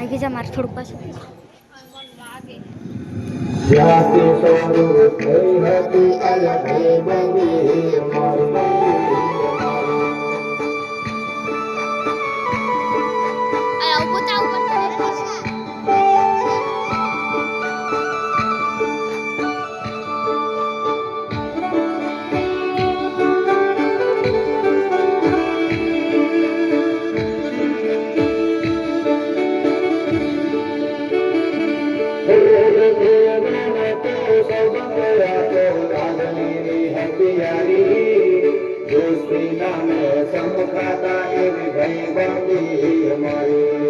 ભાગી જા મારે થોડુંક પાછું જ્યાંથી શરૂ થઈ હતી અલગ બંદી સમુખાતા એવી ભાઈ બંદી અમારી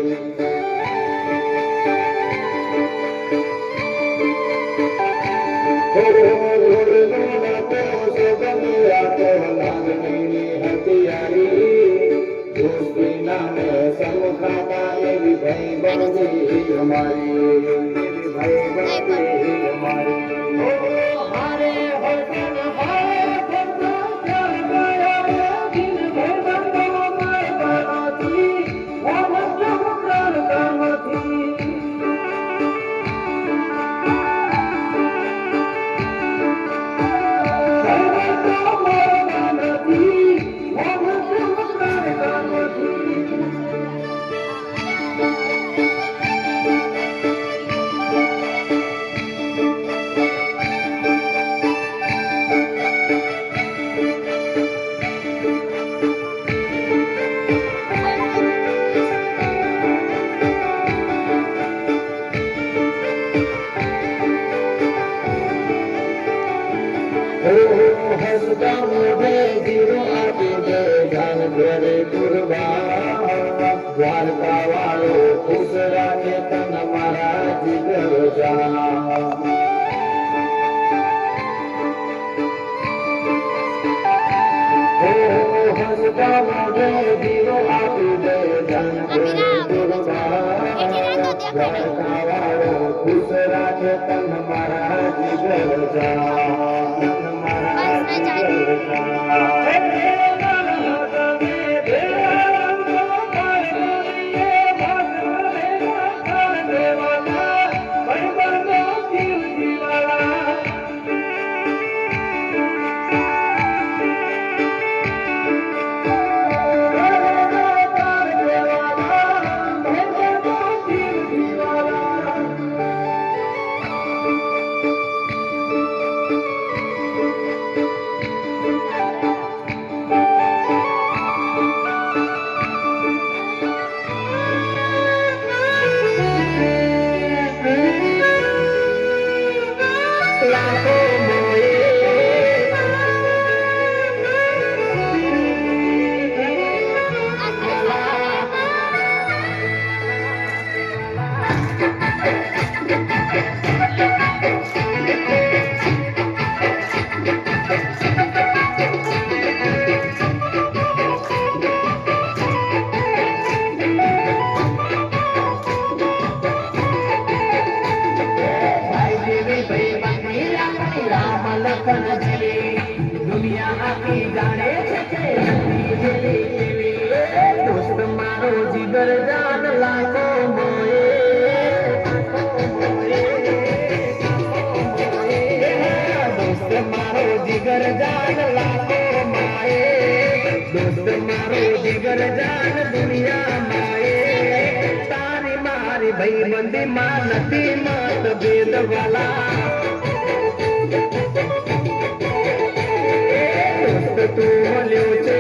સમુખાતા એવી ભાઈ બંદી અમારી ભાઈ બંદી અમારી દ્વારકા વાળો ખુશ રાખે તન મારા જીગર જા દીવો આપી દે દ્વારકા વાળો ખુશ રાખે તન મારા જીગર જા મારા જીગર જા દુનિયા આખી જાણે છે દોસ્ત મારો જીગર જાન લાખો દોસ્ત મારો જીગર જાન લાખો માએ દોસ્ત મારો જીગર જાન દુનિયા માએ તારી મારી ભાઈ બંદી માં નથી મત ભેદ વાલા તું મળ્યો છે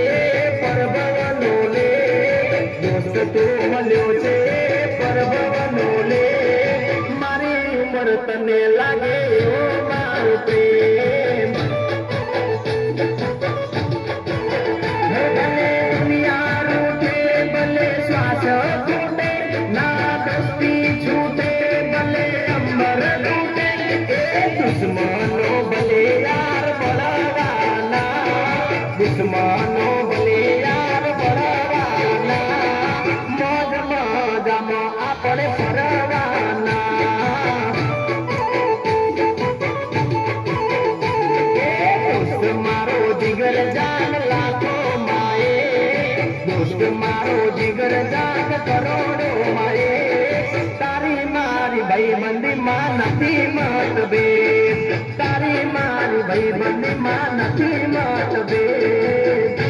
પરભવનો લે દોસ્ત તું મળ્યો છે પરભવનો લે મારી ઉંમર તને લાગે એવો મારો પ્રેમ ભલે દુનિયા રૂઠે ભલે શ્વાસ છૂટે ના દસ્તી છૂટે ભલે અંબર તૂટે એ દુશ્મનો ભલે યાર દુશ્મનો ભલે યાર બળવાના મોજ મોજામાં આપણે ફરવાના દોસ્ત મારો જીગર જાન લાખો માએ દોસ્ત મારો જીગર જાન કરોડો માએ મતભેદ તારી મારી ભાઈ બંધીમાં નથી મતભેદ